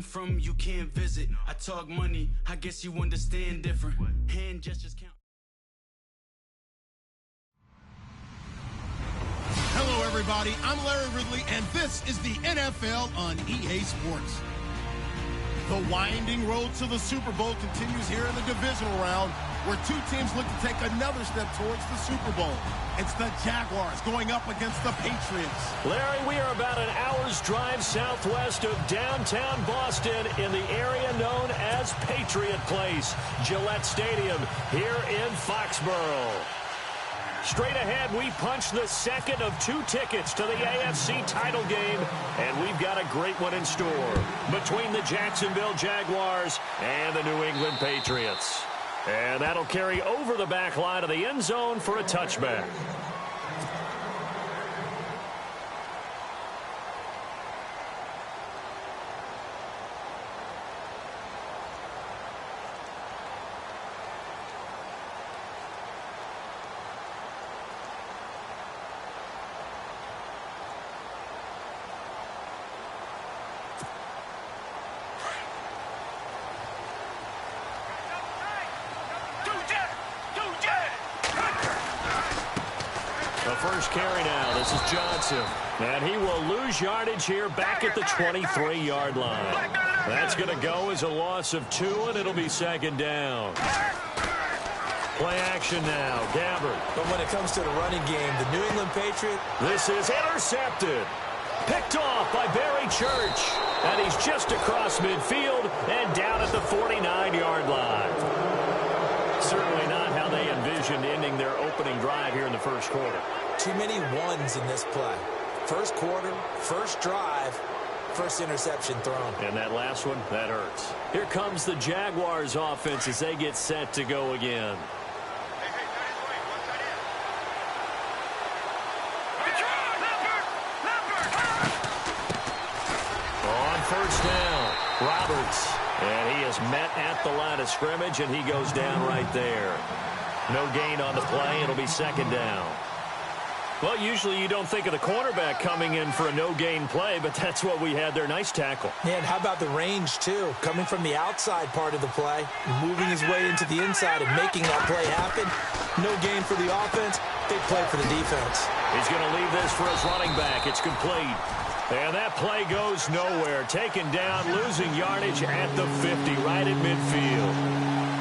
I'm from, you can't visit. I talk money, I guess you understand different. Hand gestures count. Hello, everybody. I'm Larry Ridley, and this is the NFL on EA Sports. The winding road to the Super Bowl continues here in the divisional round, where two teams look to take another step towards the Super Bowl. It's the Jaguars going up against the Patriots. Larry, we are about an hour's drive southwest of downtown Boston in the area known as Patriot Place, Gillette Stadium, here in Foxborough. Straight ahead, we punch the second of two tickets to the AFC title game, and we've got a great one in store between the Jacksonville Jaguars and the New England Patriots. And that'll carry over the back line of the end zone for a touchback. First carry now. This is Johnson. And he will lose yardage here back at the 23-yard line. That's going to go as a loss of 2, and it'll be second down. Play action now. Gabbard. But when it comes to the running game, the New England Patriots. This is intercepted. Picked off by Barry Church. And he's just across midfield and down at the 49-yard line. Certainly not how they envisioned ending their opening drive here in the first quarter. Too many ones in this play. First quarter, first drive, first interception thrown. And that last one, that hurts. Here comes the Jaguars offense as they get set to go again. On first down, Roberts. And he is met at the line of scrimmage, and he goes down right there. No gain on the play. It'll be second down. Well, usually you don't think of the cornerback coming in for a no-gain play, but that's what we had there. Nice tackle. Yeah, and how about the range, too? Coming from the outside part of the play, moving his way into the inside and making that play happen. No gain for the offense. Big play for the defense. He's going to leave this for his running back. It's complete. And that play goes nowhere. Taken down, losing yardage at the 50, right at midfield.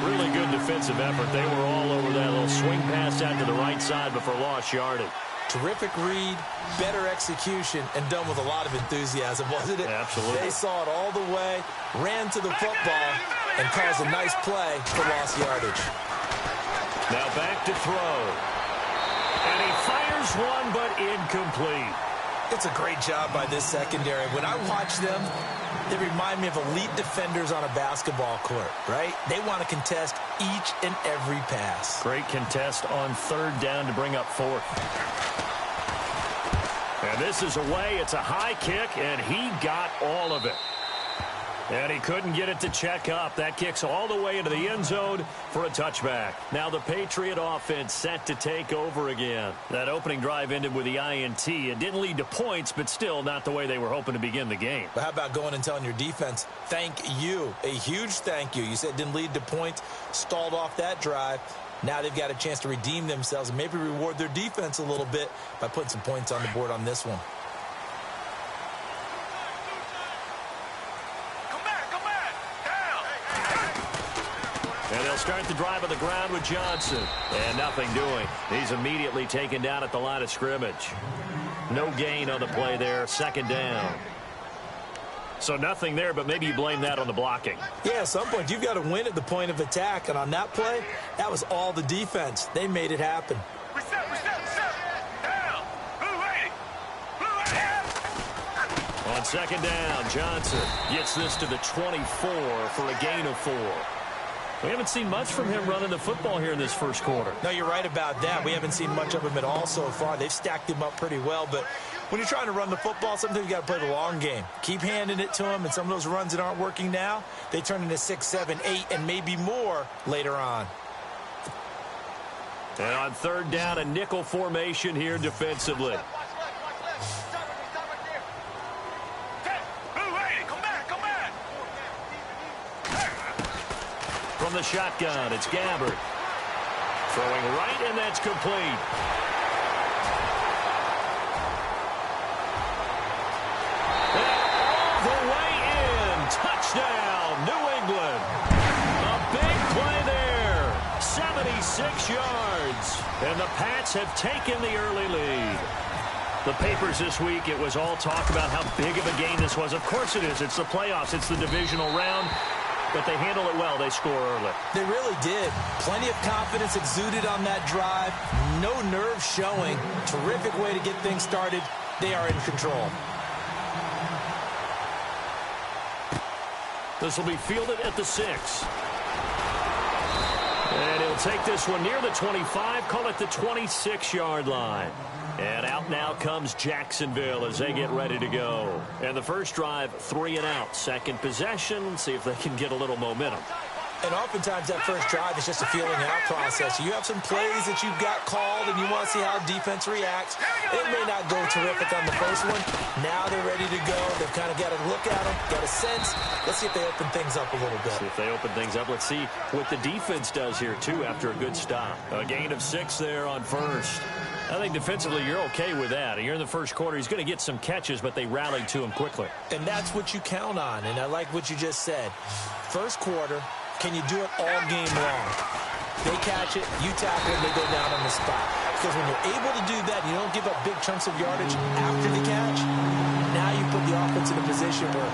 Really good defensive effort. They were all over that little swing pass out to the right side before lost yardage. Terrific read, better execution, and done with a lot of enthusiasm, wasn't it? Absolutely. They saw it all the way, ran to the football, and caused a nice play for lost yardage. Now back to throw. And he fires one, but incomplete. It's a great job by this secondary. When I watch them, they remind me of elite defenders on a basketball court, right? They want to contest each and every pass. Great contest on third down to bring up fourth. And this is away. It's a high kick, and he got all of it. And he couldn't get it to check up. That kicks all the way into the end zone for a touchback. Now the Patriot offense set to take over again. That opening drive ended with the INT. It didn't lead to points, but still not the way they were hoping to begin the game. But how about going and telling your defense, thank you, a huge thank you. You said it didn't lead to points, stalled off that drive. Now they've got a chance to redeem themselves and maybe reward their defense a little bit by putting some points on the board on this one. And they'll start the drive on the ground with Johnson. And nothing doing. He's immediately taken down at the line of scrimmage. No gain on the play there. Second down. So nothing there, but maybe you blame that on the blocking. Yeah, at some point, you've got to win at the point of attack. And on that play, that was all the defense. They made it happen. On second down, Johnson gets this to the 24 for a gain of 4. We haven't seen much from him running the football here in this first quarter. No, you're right about that. We haven't seen much of him at all so far. They've stacked him up pretty well, but when you're trying to run the football, sometimes you got to play the long game. Keep handing it to him, and some of those runs that aren't working now, they turn into 6, 7, 8, and maybe more later on. And on third down, a nickel formation here defensively. from the shotgun. It's Gabbert. Throwing right, and that's complete. And all the way in. Touchdown, New England. A big play there. 76 yards. And the Pats have taken the early lead. The papers this week, it was all talk about how big of a game this was. Of course it is. It's the playoffs. It's the divisional round. But they handle it well. They score early. They really did. Plenty of confidence exuded on that drive. No nerve showing. Terrific way to get things started. They are in control. This will be fielded at the 6. And he'll take this one near the 25, call it the 26-yard line. And out now comes Jacksonville as they get ready to go. And the first drive, 3 and out. Second possession, see if they can get a little momentum. And oftentimes that first drive is just a feeling out process. You have some plays that you've got called and you want to see how defense reacts. It may not go terrific on the first one. Now they're ready to go. They've kind of got a look at them, got a sense. Let's see if they open things up a little bit. See if they open things up. Let's see what the defense does here, too, after a good stop. A gain of 6 there on first. I think defensively you're okay with that. You're in the first quarter. He's going to get some catches, but they rallied to him quickly. And that's what you count on, and I like what you just said. First quarter, can you do it all game long? They catch it, you tackle it, they go down on the spot. Because when you're able to do that, you don't give up big chunks of yardage after the catch. Now you put the offense in a position where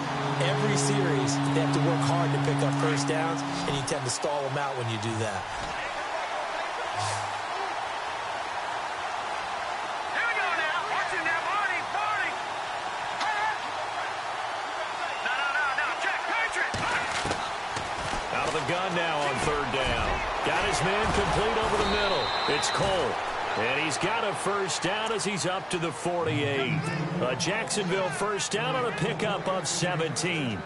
every series they have to work hard to pick up first downs, and you tend to stall them out when you do that. Gun now on third down. Got his man complete over the middle. It's Cole. And he's got a first down as he's up to the 48. A Jacksonville first down on a pickup of 17.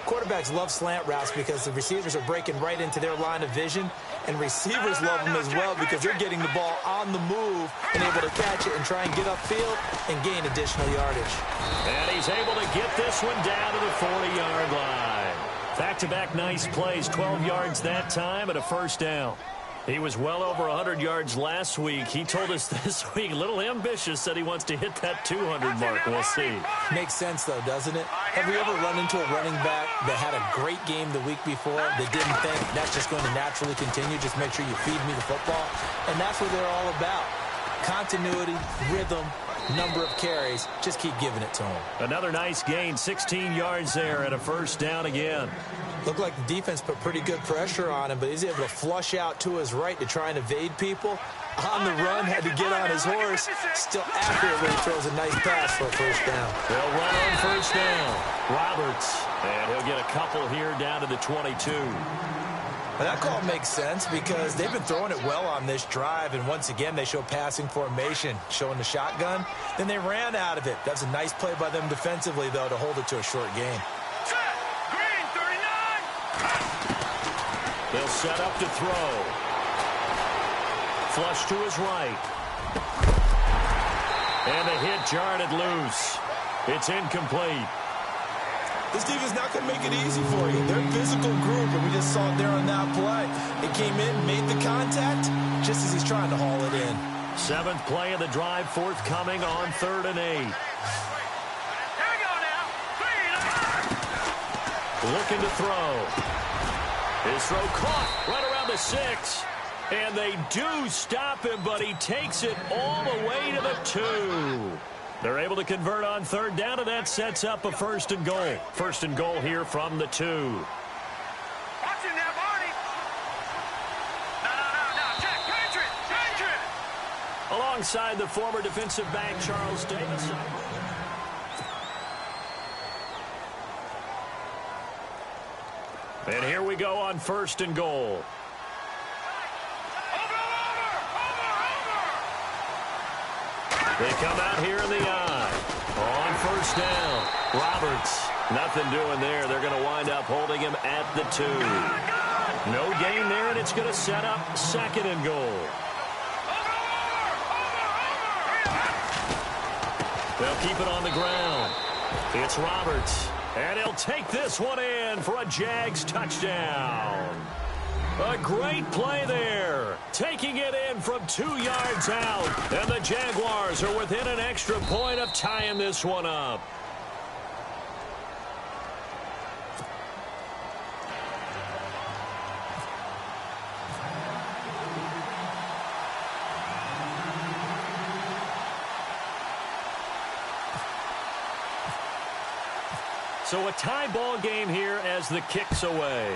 Quarterbacks love slant routes because the receivers are breaking right into their line of vision, and receivers love them as well because they're getting the ball on the move and able to catch it and try and get upfield and gain additional yardage. And he's able to get this one down to the 40-yard line. Back-to-back nice plays, 12 yards that time and a first down. He was well over 100 yards last week. He told us this week, a little ambitious, said he wants to hit that 200 mark. We'll see. Makes sense, though, doesn't it? Have we ever run into a running back that had a great game the week before that didn't think that's just going to naturally continue? Just make sure you feed me the football. And that's what they're all about. Continuity, rhythm, number of carries. Just keep giving it to him. Another nice gain, 16 yards there and a first down again. Looked like the defense put pretty good pressure on him, but he's able to flush out to his right to try and evade people. On the run, had to get on his horse. Still accurately throws a nice pass for a first down. They'll run on first down. Roberts, and he'll get a couple here down to the 22. Well, that call makes sense because they've been throwing it well on this drive, and once again they show passing formation, showing the shotgun. Then they ran out of it. That's a nice play by them defensively, though, to hold it to a short gain. Green, 39. They'll set up to throw. Flush to his right. And the hit jarred it loose. It's incomplete. This defense not going to make it easy for you. They're a physical group, and we just saw it there on that play. They came in, made the contact, just as he's trying to haul it in. 7th play of the drive, forthcoming on 3rd and 8. Here we go now. Looking to throw. His throw caught right around the 6. And they do stop him, but he takes it all the way to the 2. They're able to convert on 3rd down, and that sets up a 1st and goal. 1st and goal here from the 2. Watching that, Barney. No. Check. Patriot. Alongside the former defensive back, Charles Davis. And here we go on 1st and goal. They come out here in the eye. On 1st down. Roberts. Nothing doing there. They're going to wind up holding him at the 2. No gain there, and it's going to set up 2nd and goal. They'll keep it on the ground. It's Roberts. And he'll take this one in for a Jags touchdown. A great play there. Taking it in from 2 yards out. And the Jaguars are within an extra point of tying this one up. So a tie ball game here as the kick's away.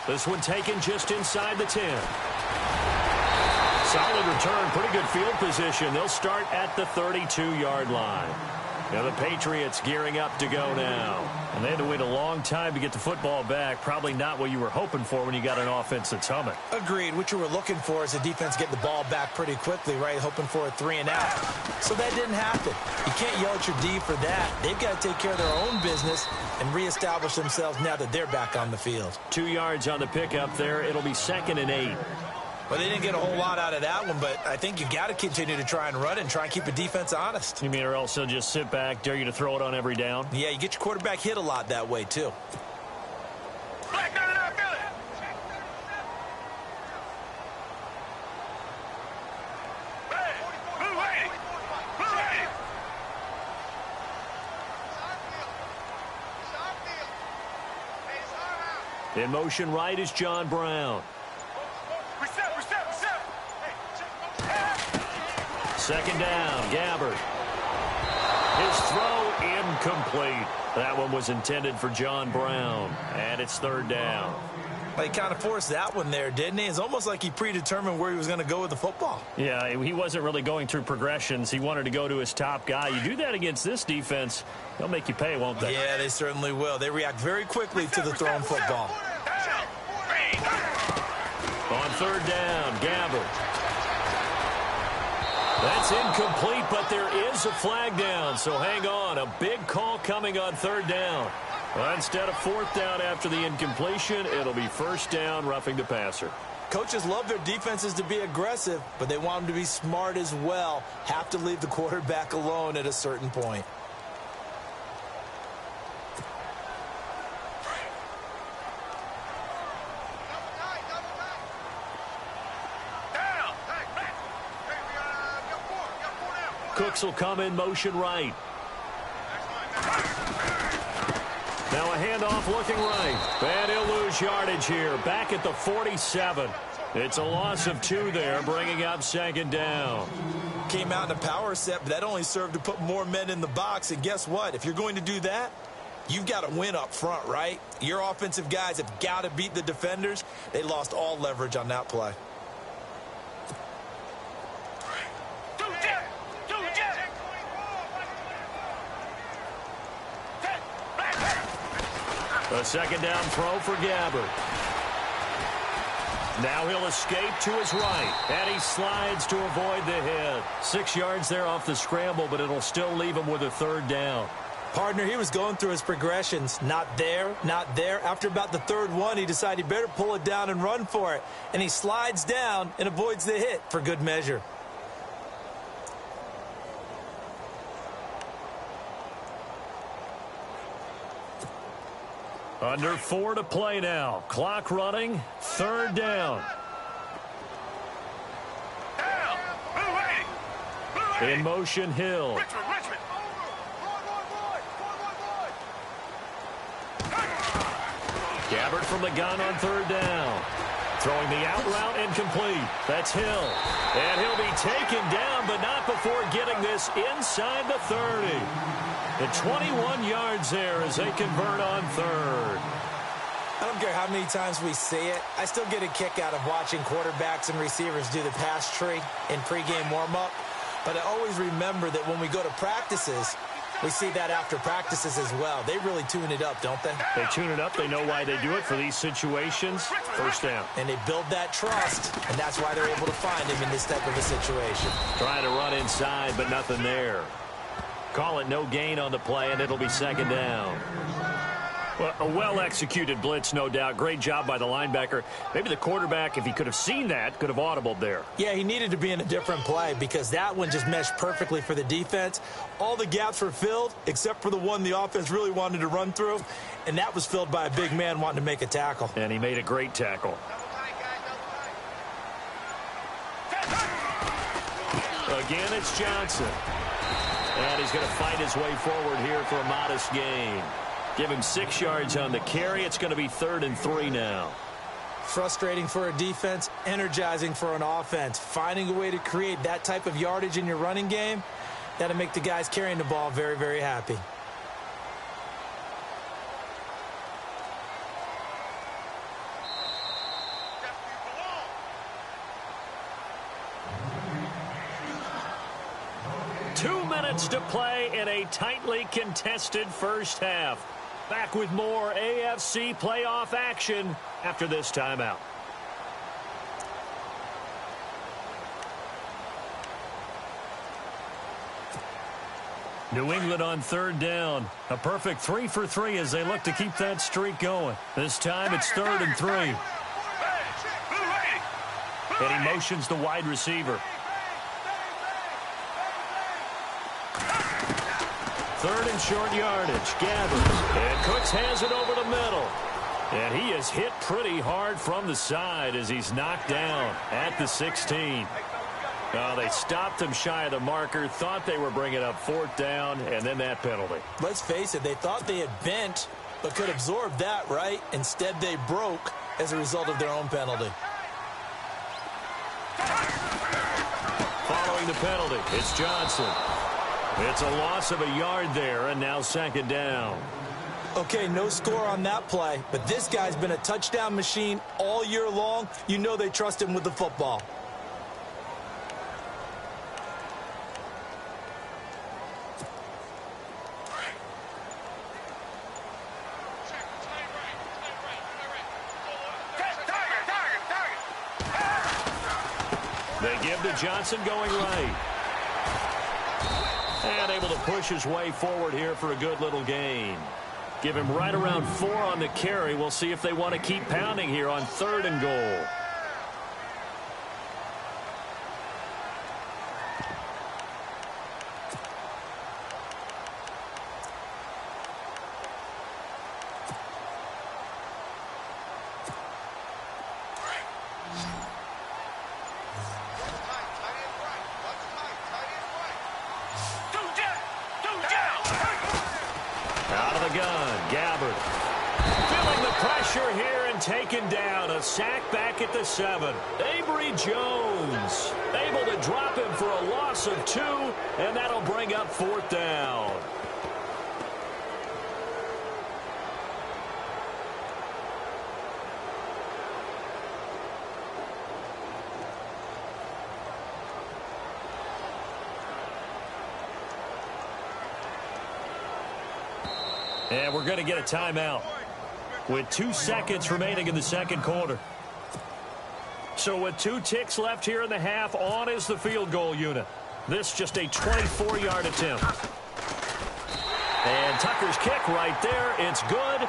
This one taken just inside the 10. Solid return, pretty good field position. They'll start at the 32-yard line. Now the Patriots gearing up to go now. And they had to wait a long time to get the football back. Probably not what you were hoping for when you got an offense that's humming. Agreed. What you were looking for is the defense getting the ball back pretty quickly, right? Hoping for a 3-and-out. So that didn't happen. You can't yell at your D for that. They've got to take care of their own business and reestablish themselves now that they're back on the field. 2 yards on the pickup there. It'll be 2nd and 8. Well, they didn't get a whole lot out of that one, but I think you've got to continue to try and run and try and keep the defense honest. You mean or else they'll just sit back, dare you to throw it on every down? Yeah, you get your quarterback hit a lot that way, too. Black down in our belly. Hey, move ready. Move ready. In motion right is John Brown. Reset. Second down, Gabbard. His throw incomplete. That one was intended for John Brown, and it's 3rd down. Well, he kind of forced that one there, didn't he? It's almost like he predetermined where he was going to go with the football. Yeah, he wasn't really going through progressions. He wanted to go to his top guy. You do that against this defense, they'll make you pay, won't they? Yeah, they certainly will. They react very quickly to the thrown football. On 3rd down, Gabbard. That's incomplete, but there is a flag down, so hang on. A big call coming on 3rd down. Well, instead of 4th down after the incompletion, it'll be 1st down, roughing the passer. Coaches love their defenses to be aggressive, but they want them to be smart as well. Have to leave the quarterback alone at a certain point. Cooks will come in motion right. Now a handoff looking right. And he'll lose yardage here. Back at the 47. It's a loss of 2 there, bringing up 2nd down. Came out in a power set, but that only served to put more men in the box. And guess what? If you're going to do that, you've got to win up front, right? Your offensive guys have got to beat the defenders. They lost all leverage on that play. A 2nd down throw for Gabbard. Now he'll escape to his right, and he slides to avoid the hit. 6 yards there off the scramble, but it'll still leave him with a 3rd down. Partner, he was going through his progressions. Not there, not there. After about the 3rd one, he decided he better pull it down and run for it. And he slides down and avoids the hit for good measure. Under 4 to play now. Clock running. 3rd down. In motion, Hill. Richmond. Gabbard from the gun on 3rd down. Throwing the out route incomplete. That's Hill. And he'll be taken down, but not before getting this inside the 30. The 21 yards there as they convert on 3rd. I don't care how many times we see it. I still get a kick out of watching quarterbacks and receivers do the pass tree in pregame warm-up. But I always remember that when we go to practices, we see that after practices as well. They really tune it up, don't they? They tune it up. They know why they do it for these situations. 1st down. And they build that trust, and that's why they're able to find him in this type of a situation. Trying to run inside, but nothing there. Call it no gain on the play, and it'll be 2nd down. Well, a well-executed blitz, no doubt. Great job by the linebacker. Maybe the quarterback, if he could have seen that, could have audibled there. Yeah, he needed to be in a different play because that one just meshed perfectly for the defense. All the gaps were filled except for the one the offense really wanted to run through, and that was filled by a big man wanting to make a tackle. And he made a great tackle. Again, it's Johnson. And he's going to fight his way forward here for a modest gain. Give him 6 yards on the carry. It's going to be 3rd and 3 now. Frustrating for a defense, energizing for an offense. Finding a way to create that type of yardage in your running game, that'll make the guys carrying the ball very, very happy. Two minutes to play in a tightly contested first half. Back with more AFC playoff action after this timeout. New England on 3rd down. A perfect 3 for 3 as they look to keep that streak going. This time it's 3rd and 3. And he motions the wide receiver. 3rd and short yardage. Gathers. And Cooks has it over the middle. And he is hit pretty hard from the side as he's knocked down at the 16. They stopped him shy of the marker, thought they were bringing up 4th down, and then that penalty. Let's face it, they thought they had bent, but could absorb that, right? Instead, they broke as a result of their own penalty. Following the penalty, it's Johnson. It's a loss of a yard there, and now 2nd down. Okay, no score on that play, but this guy's been a touchdown machine all year long. You know they trust him with the football. They give to Johnson going right. And able to push his way forward here for a good little gain. Give him right around 4 on the carry. We'll see if they want to keep pounding here on 3rd and goal. Taken down, a sack back at the 7. Avery Jones able to drop him for a loss of 2, and that'll bring up 4th down. And we're going to get a timeout with 2 seconds remaining in the 2nd quarter. So with 2 ticks left here in the half, on is the field goal unit. This just a 24-yard attempt. And Tucker's kick right there. It's good.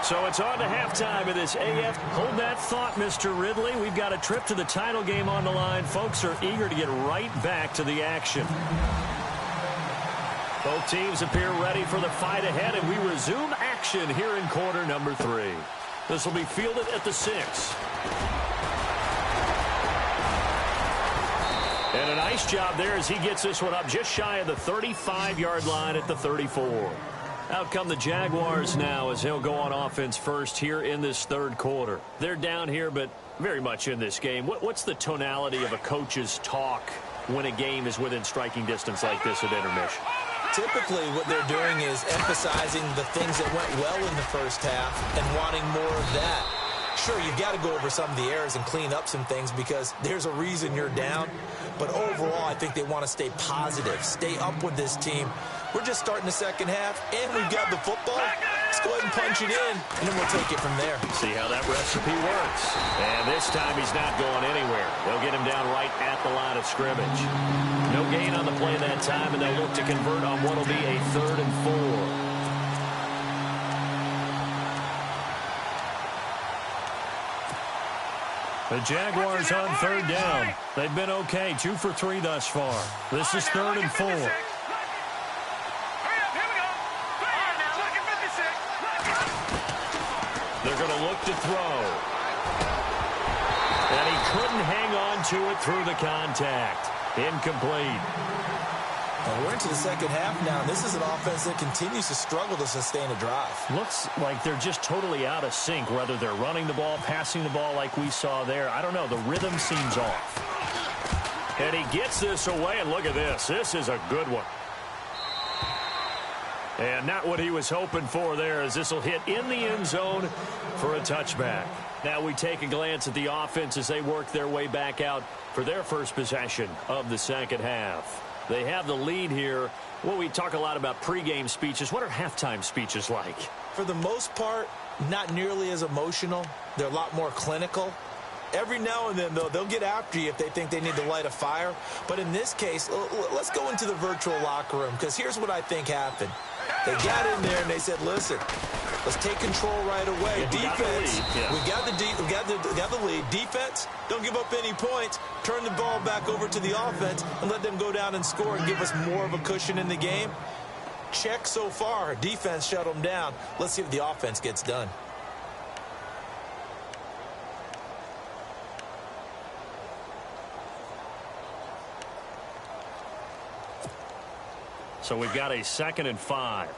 So it's on to halftime of this AF. Hold that thought, Mr. Ridley. We've got a trip to the title game on the line. Folks are eager to get right back to the action. Both teams appear ready for the fight ahead, and we resume action here in quarter number 3. This will be fielded at the 6. And a nice job there as he gets this one up just shy of the 35-yard line at the 34. Out come the Jaguars now as he'll go on offense first here in this 3rd quarter. They're down here, but very much in this game. What's the tonality of a coach's talk when a game is within striking distance like this at intermission? Typically, what they're doing is emphasizing the things that went well in the first half and wanting more of that. Sure, you've got to go over some of the errors and clean up some things because there's a reason you're down. But overall, I think they want to stay positive, stay up with this team. We're just starting the 2nd half, and we've got the football. Let's go ahead and punch it in, and then we'll take it from there. See how that recipe works. And this time he's not going anywhere. They'll get him down right at the line of scrimmage. No gain on the play that time, and they'll look to convert on what will be a 3rd and 4. The Jaguars on third down. They've been okay, 2 for 3 thus far. This is 3rd and 4. They're going to look to throw. And he couldn't hang on to it through the contact. Incomplete. Well, we're into the second half now. This is an offense that continues to struggle to sustain a drive. Looks like they're just totally out of sync, whether they're running the ball, passing the ball like we saw there. I don't know. The rhythm seems off. And he gets this away, and look at this. This is a good one. And not what he was hoping for there, as this will hit in the end zone for a touchback. Now we take a glance at the offense as they work their way back out for their first possession of the second half. They have the lead here. Well, we talk a lot about pregame speeches. What are halftime speeches like? For the most part, not nearly as emotional. They're a lot more clinical. Every now and then, though, they'll get after you if they think they need to light a fire. But in this case, let's go into the virtual locker room, because here's what I think happened. They got in there and they said, listen, let's take control right away. Yeah, defense, we got the lead. Defense, don't give up any points. Turn the ball back over to the offense and let them go down and score and give us more of a cushion in the game. Check so far. Defense shut them down. Let's see if the offense gets done. So we've got a 2nd and 5.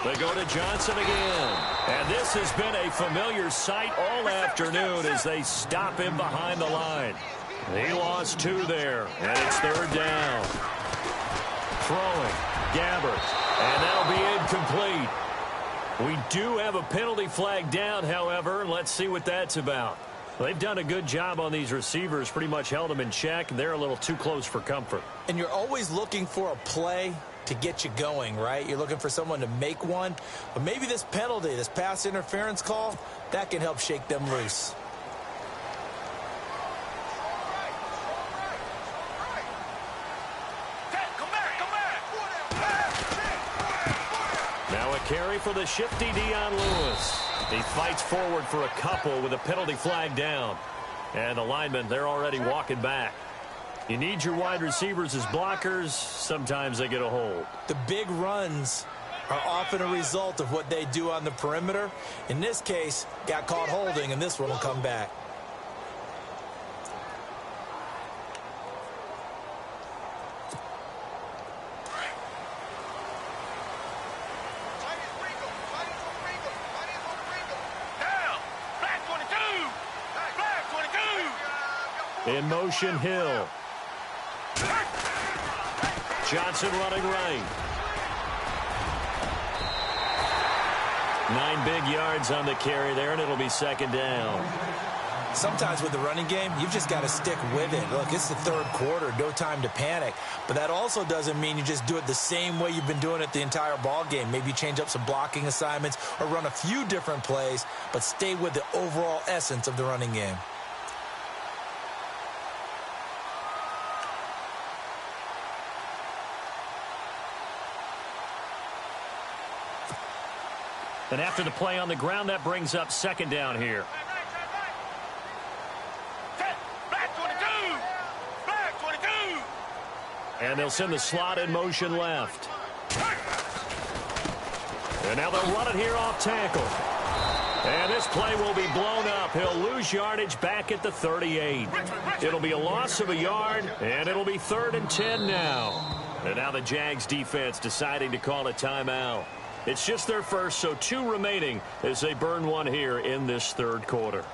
They go to Johnson again. And this has been a familiar sight all afternoon as they stop him behind the line. He lost 2 there, and it's 3rd down. Throwing, Gabbert, and that'll be incomplete. We do have a penalty flag down, however, and let's see what that's about. They've done a good job on these receivers, pretty much held them in check. They're a little too close for comfort. And you're always looking for a play to get you going, right? You're looking for someone to make one. But maybe this penalty, this pass interference call, that can help shake them loose. Now a carry for the shifty Dion Lewis. He fights forward for a couple with a penalty flag down. And the linemen, they're already walking back. You need your wide receivers as blockers. Sometimes they get a hold. The big runs are often a result of what they do on the perimeter. In this case, got caught holding, and this one will come back. In motion, Hill. Johnson running right. 9 big yards on the carry there, and it'll be 2nd down. Sometimes with the running game, you've just got to stick with it. Look, it's the 3rd quarter, no time to panic. But that also doesn't mean you just do it the same way you've been doing it the entire ball game. Maybe change up some blocking assignments or run a few different plays, but stay with the overall essence of the running game. And after the play on the ground, that brings up 2nd down here. And they'll send the slot in motion left. And now they'll run it here off tackle. And this play will be blown up. He'll lose yardage back at the 38. It'll be a loss of a yard, and it'll be 3rd and 10 now. And now the Jags defense deciding to call a timeout. It's just their first, so 2 remaining as they burn one here in this 3rd quarter.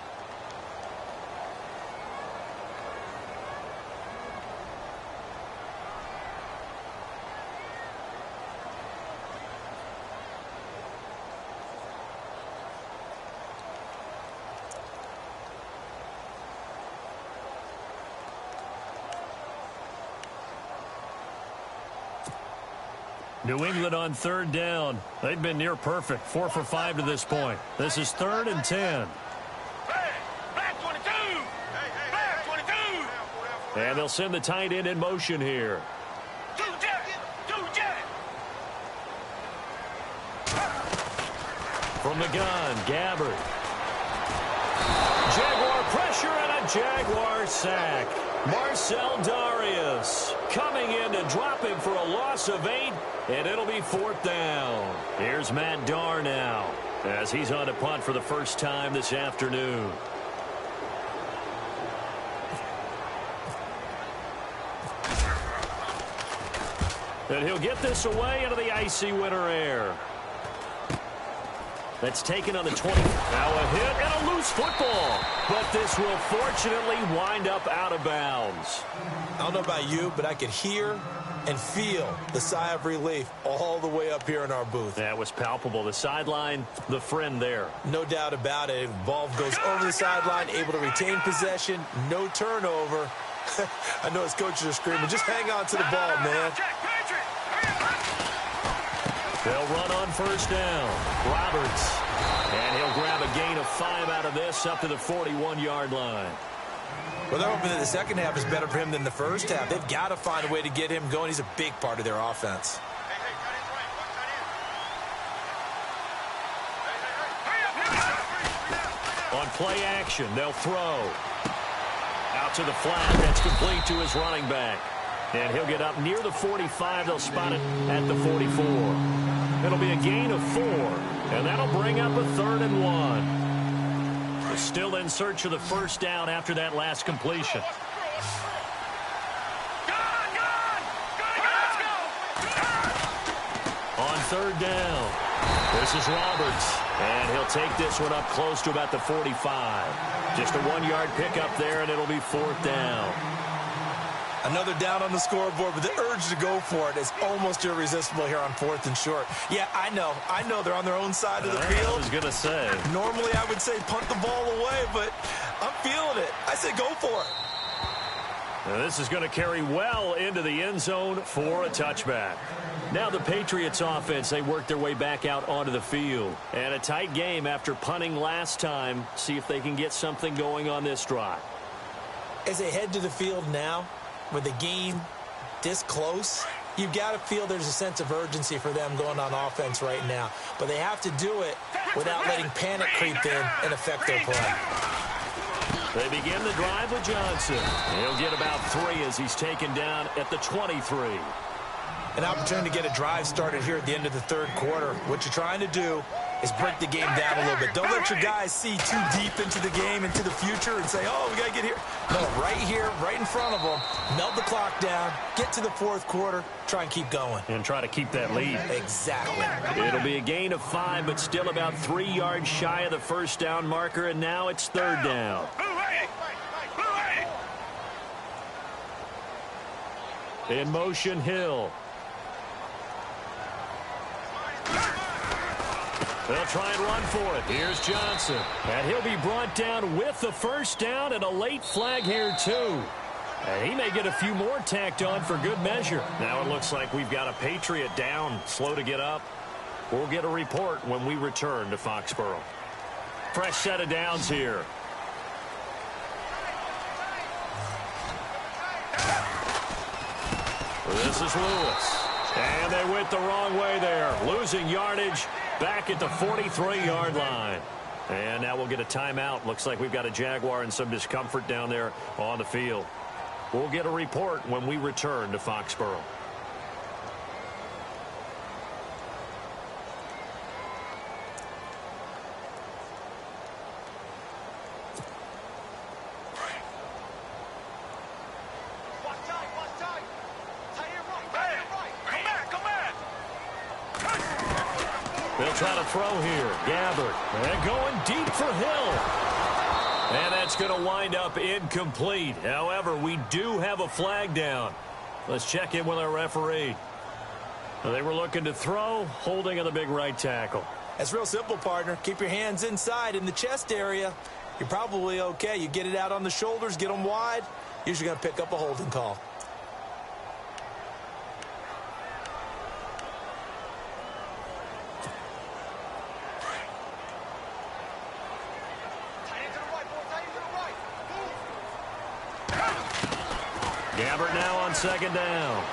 New England on 3rd down. They've been near perfect. 4 for 5 to this point. This is 3rd and 10. And they'll send the tight end in motion here. From the gun, Gabbard. Jaguar pressure and a Jaguar sack. Marcel Darius coming in to drop him for a loss of 8, and it'll be 4th down. Here's Matt Darr now as he's on to punt for the first time this afternoon. And he'll get this away into the icy winter air. That's taken on the 20. Now a hit and a loose football. But this will fortunately wind up out of bounds. I don't know about you, but I could hear and feel the sigh of relief all the way up here in our booth. That was palpable. The sideline, the friend there. No doubt about it. The ball goes over the sideline, able to retain possession, no turnover. I know his coaches are screaming, just hang on to the ball, man. They'll run on first down. Roberts. And he'll grab a gain of 5 out of this up to the 41-yard line. Well, they're hoping that the second half is better for him than the first half. They've got to find a way to get him going. He's a big part of their offense. On play action, they'll throw. Out to the flat. That's complete to his running back. And he'll get up near the 45. They'll spot it at the 44. It'll be a gain of 4. And that'll bring up a 3rd and 1. They're still in search of the first down after that last completion. On 3rd down, this is Roberts. And he'll take this one up close to about the 45. Just a 1-yard pickup there, and it'll be 4th down. Another down on the scoreboard, but the urge to go for it is almost irresistible here on 4th and short. Yeah, I know they're on their own side of the field. I was going to say. Normally I would say punt the ball away, but I'm feeling it. I say go for it. Now this is going to carry well into the end zone for a touchback. Now the Patriots offense, they work their way back out onto the field. And a tight game after punting last time. See if they can get something going on this drive. As they head to the field now, with the game this close, you've got to feel there's a sense of urgency for them going on offense right now. But they have to do it without letting panic creep in and affect their play. They begin the drive with Johnson. He'll get about 3 as he's taken down at the 23. An opportunity to get a drive started here at the end of the 3rd quarter. What you're trying to do is break the game down a little bit. Don't let your guys see too deep into the game, into the future, and say, oh, we got to get here. No, right here, right in front of them, melt the clock down, get to the 4th quarter, try and keep going. And try to keep that lead. Exactly. It'll be a gain of 5, but still about 3 yards shy of the first down marker, and now it's 3rd down. In motion, Hill. They'll try and run for it. Here's Johnson. And he'll be brought down with the first down and a late flag here, too. And he may get a few more tacked on for good measure. Now it looks like we've got a Patriot down, slow to get up. We'll get a report when we return to Foxborough. Fresh set of downs here. This is Lewis. And they went the wrong way there. Losing yardage back at the 43-yard line. And now we'll get a timeout. Looks like we've got a Jaguar and some discomfort down there on the field. We'll get a report when we return to Foxborough. They'll try to throw here. Gabbard. And going deep for Hill. And that's going to wind up incomplete. However, we do have a flag down. Let's check in with our referee. They were looking to throw, holding on the big right tackle. That's real simple, partner. Keep your hands inside in the chest area. You're probably okay. You get it out on the shoulders, get them wide. Usually going to pick up a holding call. Gabbard now on second down.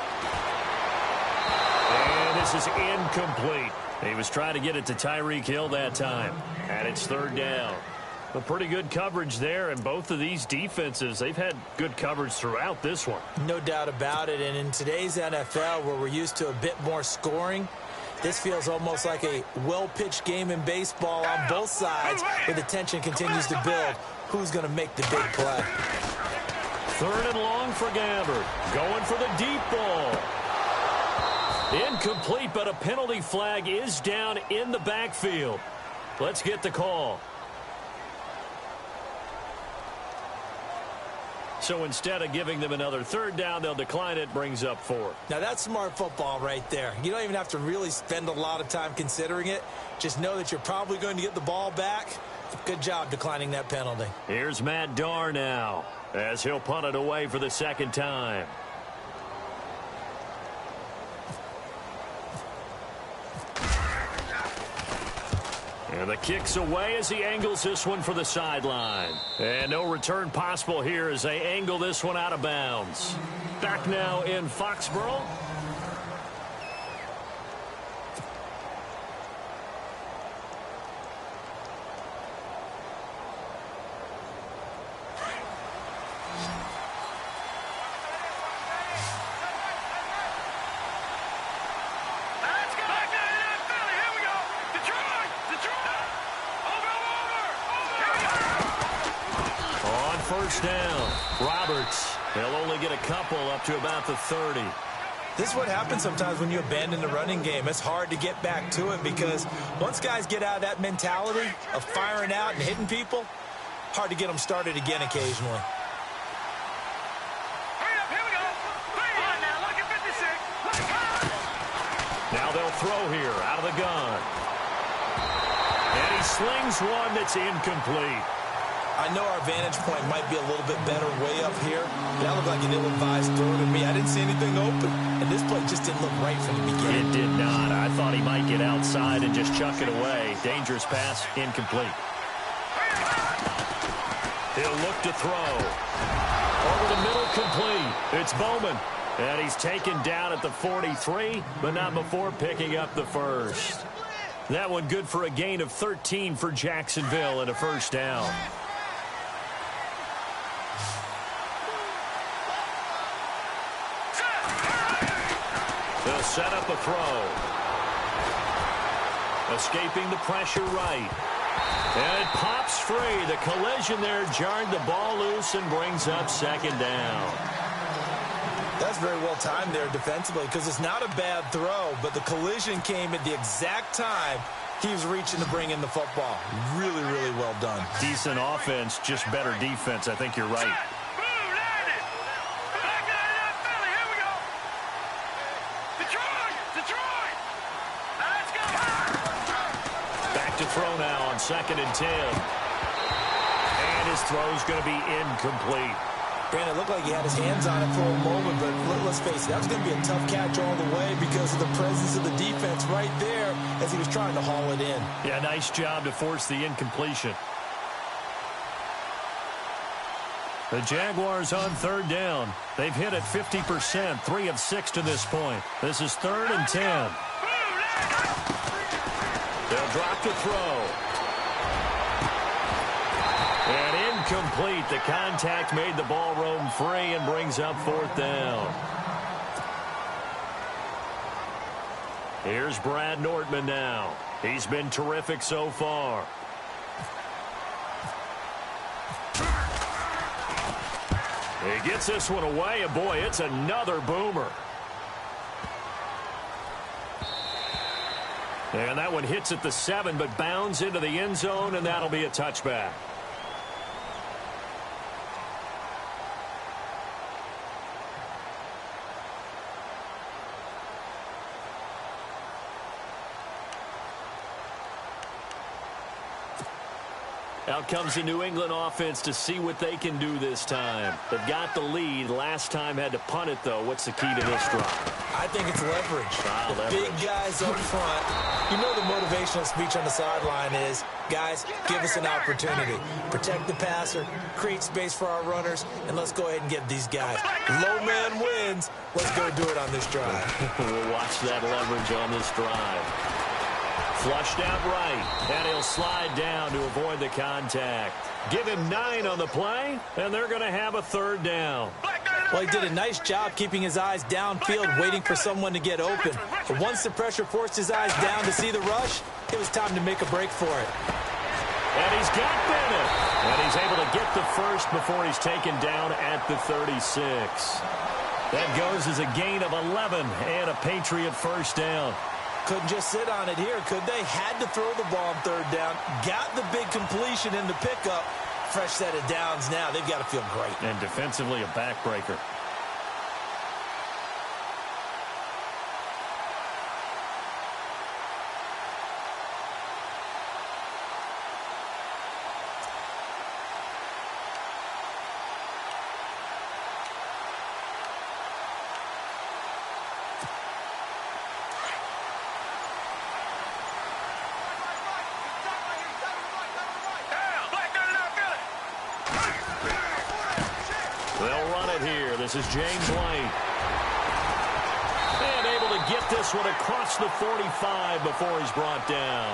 And this is incomplete. He was trying to get it to Tyreek Hill that time, and it's third down. A pretty good coverage there, and both of these defenses, they've had good coverage throughout this one. No doubt about it, and in today's NFL, where we're used to a bit more scoring, this feels almost like a well-pitched game in baseball on both sides, where the tension continues to build. Who's going to make the big play? Third and long for Gabbard. Going for the deep ball. Incomplete, but a penalty flag is down in the backfield. Let's get the call. So instead of giving them another third down, they'll decline it, brings up 4. Now, that's smart football right there. You don't even have to really spend a lot of time considering it. Just know that you're probably going to get the ball back. Good job declining that penalty. Here's Matt Darr now, as he'll punt it away for the second time. And the kick's away as he angles this one for the sideline. And no return possible here as they angle this one out of bounds. Back now in Foxborough. First down. Roberts. He'll only get a couple up to about the 30. This is what happens sometimes when you abandon the running game. It's hard to get back to it because once guys get out of that mentality of firing out and hitting people, hard to get them started again occasionally. Here we go. Now look at 56. Now they'll throw here out of the gun. And he slings one that's incomplete. I know our vantage point might be a little bit better way up here, but that looked like an ill-advised throw to me. I didn't see anything open, and this play just didn't look right from the beginning. It did not. I thought he might get outside and just chuck it away. Dangerous pass, incomplete. He'll look to throw. Over the middle, complete. It's Bowman. And he's taken down at the 43, but not before picking up the first. That one good for a gain of 13 for Jacksonville and a first down. They'll set up a throw. Escaping the pressure right. And it pops free. The collision there jarred the ball loose and brings up second down. That's very well timed there defensively because it's not a bad throw, but the collision came at the exact time he was reaching to bring in the football. Really, really well done. Decent offense, just better defense. I think you're right. Throw now on 2nd and 10. And his throw's going to be incomplete. Brandon, it looked like he had his hands on it for a moment, but let's face it, that was going to be a tough catch all the way because of the presence of the defense right there as he was trying to haul it in. Yeah, nice job to force the incompletion. The Jaguars on 3rd down. They've hit it 50%, 3 of 6 to this point. This is 3rd and 10. They'll drop the throw. And incomplete. The contact made the ball roam free and brings up 4th down. Here's Brad Nortman now. He's been terrific so far. He gets this one away, and boy, it's another boomer. And that one hits at the 7, but bounds into the end zone, and that'll be a touchback. Out comes the New England offense to see what they can do this time. They've got the lead. Last time had to punt it, though. What's the key to this drive? I think it's leverage. The big guys up front. You know the motivational speech on the sideline is, guys, give us an opportunity. Protect the passer, create space for our runners, and let's go ahead and get these guys. Low man wins. Let's go do it on this drive. We'll watch that leverage on this drive. Flushed out right, and he'll slide down to avoid the contact. Give him 9 on the play, and they're going to have a third down. Well, he did a nice job keeping his eyes downfield, waiting for someone to get open. But once the pressure forced his eyes down to see the rush, it was time to make a break for it. And he's got Bennett. And he's able to get the first before he's taken down at the 36. That goes as a gain of 11 and a Patriot first down. Couldn't just sit on it here, could they? Had to throw the ball on third down. Got the big completion in the pickup. Fresh set of downs now. They've got to feel great. And defensively, a backbreaker. This is James White. And able to get this one across the 45 before he's brought down.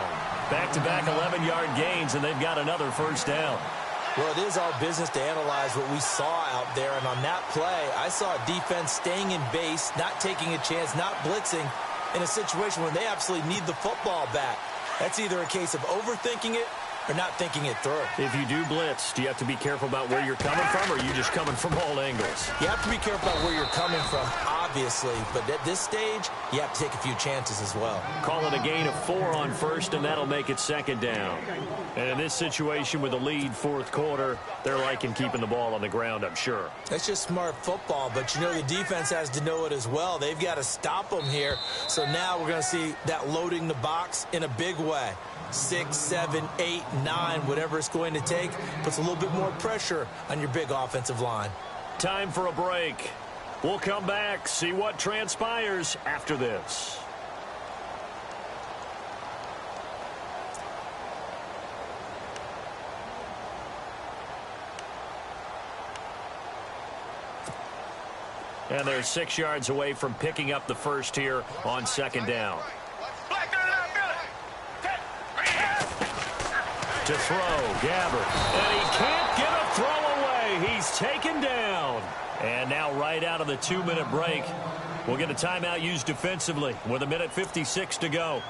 Back-to-back 11-yard gains, and they've got another first down. Well, it is our business to analyze what we saw out there. And on that play, I saw a defense staying in base, not taking a chance, not blitzing in a situation where they absolutely need the football back. That's either a case of overthinking it or not thinking it through. If you do blitz, do you have to be careful about where you're coming from, or are you just coming from all angles? You have to be careful about where you're coming from, obviously. But at this stage, you have to take a few chances as well. Call it a gain of 4 on first, and that'll make it second down. And in this situation with the lead fourth quarter, they're liking keeping the ball on the ground, I'm sure. That's just smart football, but you know the defense has to know it as well. They've got to stop them here. So now we're going to see that loading the box in a big way. 6, 7, 8, 9, whatever it's going to take, puts a little bit more pressure on your big offensive line. Time for a break. We'll come back, see what transpires after this. And they're 6 yards away from picking up the first here on second down. To throw, Gabbert. And he can't get a throw away. He's taken down. And now right out of the 2-minute break, we'll get a timeout used defensively with 1:56 to go.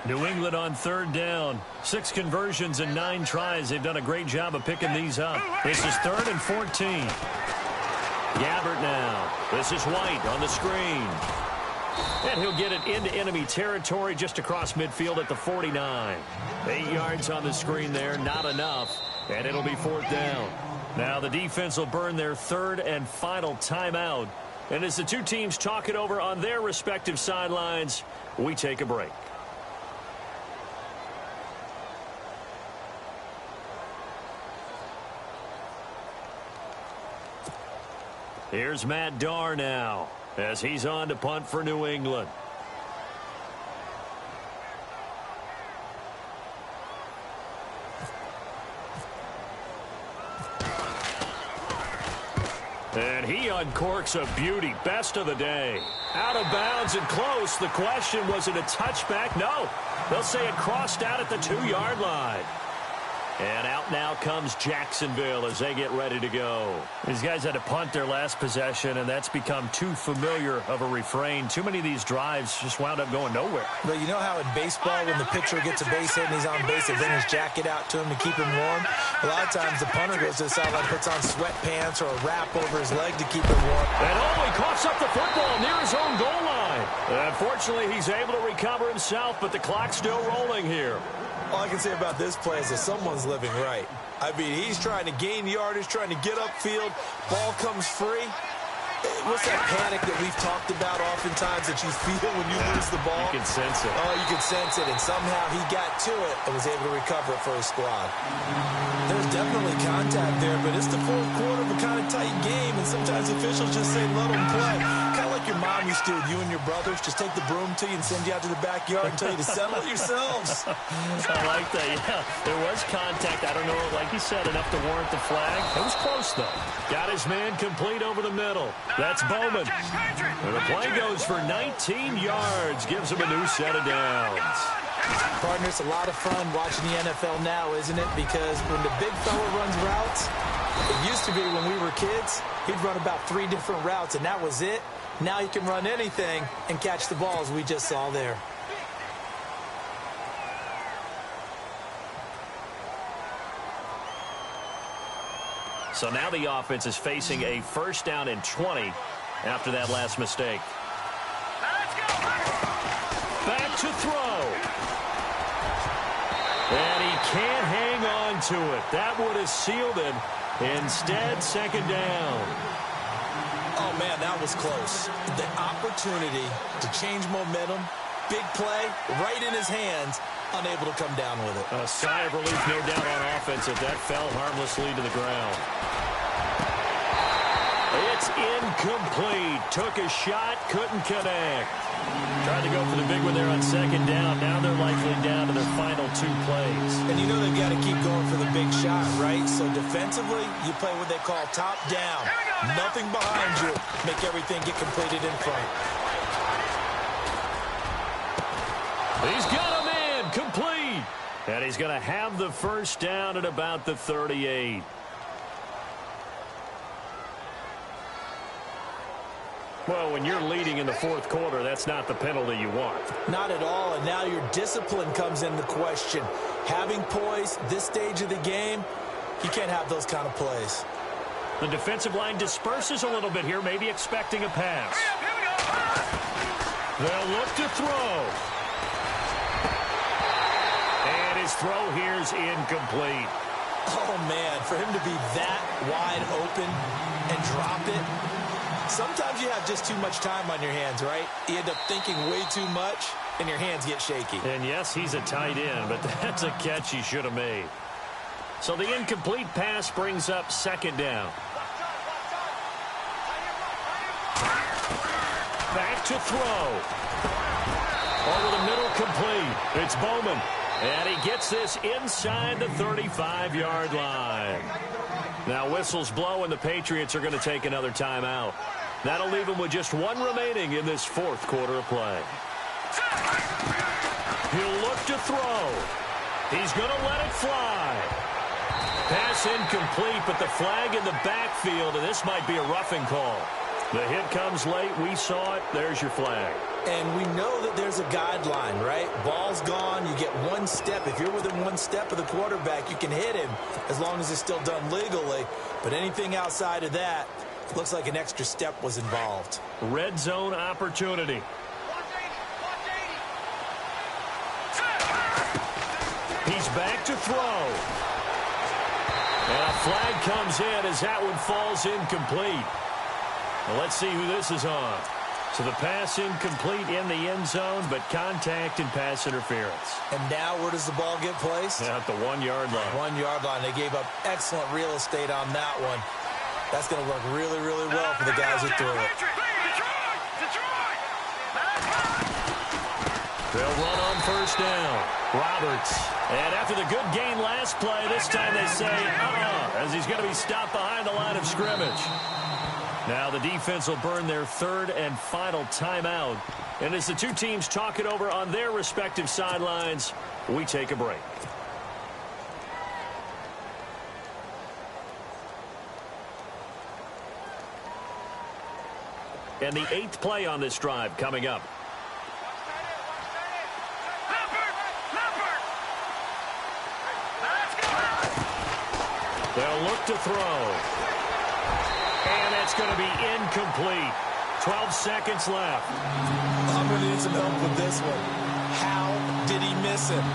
New England on third down. 6 conversions and 9 tries. They've done a great job of picking these up. This is 3rd and 14. Gabbert now. This is White on the screen. And he'll get it into enemy territory just across midfield at the 49. 8 yards on the screen there, not enough. And it'll be 4th down. Now the defense will burn their 3rd and final timeout. And as the two teams talk it over on their respective sidelines, we take a break. Here's Matt Darr now as he's on to punt for New England. And he uncorks a beauty. Best of the day. Out of bounds and close. The question, was it a touchback? No. They'll say it crossed out at the 2-yard line. And out now comes Jacksonville as they get ready to go. These guys had to punt their last possession, and that's become too familiar of a refrain. Too many of these drives just wound up going nowhere. But you know how in baseball, when the pitcher gets a base hit and he's on base, they bring his jacket out to him to keep him warm? A lot of times the punter goes to the sideline, puts on sweatpants or a wrap over his leg to keep him warm. And he coughs up the football near his own goal line. Unfortunately, he's able to recover himself, but the clock's still rolling here. All I can say about this play is that someone's living right. I mean, he's trying to gain yardage, trying to get upfield. Ball comes free. What's that panic that we've talked about oftentimes that you feel when you lose the ball? You can sense it. Oh, you can sense it. And somehow he got to it and was able to recover it for his squad. There's definitely contact there, but it's the fourth quarter of a kind of tight game, and sometimes officials just say let them play. Kind of like your mommies do with you and your brothers? Just take the broom to you and send you out to the backyard and tell you to settle it yourselves. I like that, yeah. There was contact. I don't know, like you said, enough to warrant the flag. It was close, though. Got his man complete over the middle. That's Bowman. And the play goes for 19 yards. Gives him a new set of downs. Partner, it's a lot of fun watching the NFL now, isn't it? Because when the big fella runs routes, it used to be when we were kids, he'd run about 3 different routes, and that was it. Now he can run anything and catch the balls we just saw there. So now the offense is facing a first down and 20 after that last mistake. Back to throw. And he can't hang on to it. That would have sealed it. Instead, second down. Oh, man, that was close. The opportunity to change momentum, big play, right in his hands, unable to come down with it. A sigh of relief, no doubt, on offense if that fell harmlessly to the ground. It's incomplete. Took a shot, couldn't connect. Tried to go for the big one there on second down. Now they're likely down to their final 2 plays. And you know they've got to keep going for the big shot, right? So defensively, you play what they call top down. Nothing behind you. Make everything get completed in front. He's got a man complete. And he's going to have the first down at about the 38. Well, when you're leading in the fourth quarter, that's not the penalty you want. Not at all, and now your discipline comes into question. Having poise this stage of the game, you can't have those kind of plays. The defensive line disperses a little bit here, maybe expecting a pass. They'll look to throw. And his throw here is incomplete. Oh, man, for him to be that wide open and drop it. Sometimes you have just too much time on your hands, right? You end up thinking way too much, and your hands get shaky. And yes, he's a tight end, but that's a catch he should have made. So the incomplete pass brings up second down. Back to throw. Over the middle, complete. It's Bowman. And he gets this inside the 35-yard line. Now whistles blow, and the Patriots are going to take another timeout. That'll leave him with just 1 remaining in this fourth quarter of play. He'll look to throw. He's going to let it fly. Pass incomplete, but the flag in the backfield, and this might be a roughing call. The hit comes late. We saw it. There's your flag. And we know that there's a guideline, right? Ball's gone. You get 1 step. If you're within 1 step of the quarterback, you can hit him as long as it's still done legally. But anything outside of that, looks like an extra step was involved. Red zone opportunity. He's back to throw. And a flag comes in as that one falls incomplete. Well, let's see who this is on. So the pass incomplete in the end zone, but contact and pass interference. And now where does the ball get placed? At the 1-yard line. 1-yard line. They gave up excellent real estate on that one. That's going to work really, really well for the guys who threw it. They'll run on first down. Roberts. And after the good gain last play, this time they say, as he's going to be stopped behind the line of scrimmage. Now the defense will burn their 3rd and final timeout. And as the 2 teams talk it over on their respective sidelines, we take a break. And the 8th play on this drive coming up. They'll look to throw. And that's going to be incomplete. 12 seconds left. I'm going to need some help with this one. How did he miss him?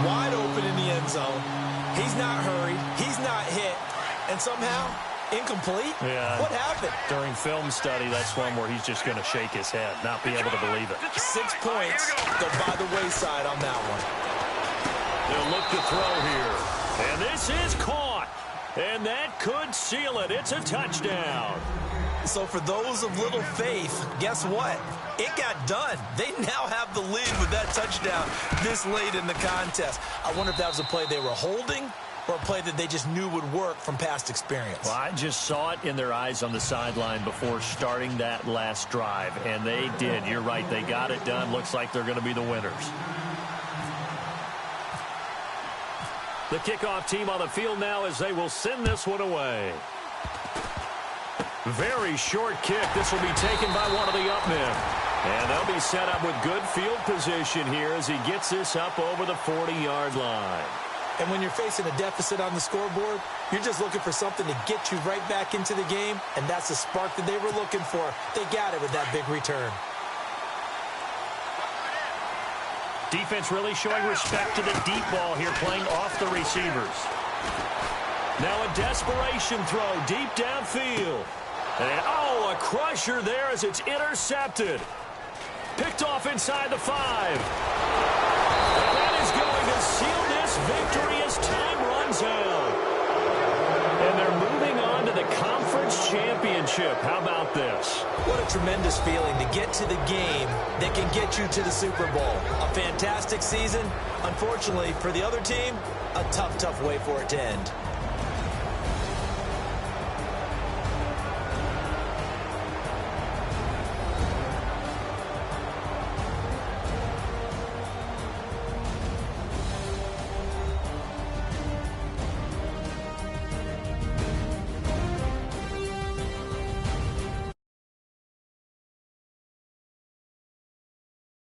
Wide open in the end zone. He's not hurried. He's not hit. And somehow, incomplete? Yeah. What happened? During film study, that's one where he's just going to shake his head, not be able to believe it. 6 points go by the wayside on that one. They'll look to throw here. And this is caught. And that could seal it. It's a touchdown. So for those of little faith, guess what? It got done. They now have the lead with that touchdown this late in the contest. I wonder if that was a play they were holding or a play that they just knew would work from past experience. Well, I just saw it in their eyes on the sideline before starting that last drive, and they did. You're right. They got it done. Looks like they're going to be the winners. The kickoff team on the field now as they will send this one away. Very short kick. This will be taken by one of the up men. And they'll be set up with good field position here as he gets this up over the 40-yard line. And when you're facing a deficit on the scoreboard, you're just looking for something to get you right back into the game, and that's the spark that they were looking for. They got it with that big return. Defense really showing respect to the deep ball here, playing off the receivers. Now a desperation throw deep downfield. And, oh, a crusher there as it's intercepted. Picked off inside the 5. And that is going to seal this victory as time runs out. And they're moving on to the conference championship. How about this? What a tremendous feeling to get to the game that can get you to the Super Bowl. A fantastic season. Unfortunately, for the other team, a tough, tough way for it to end.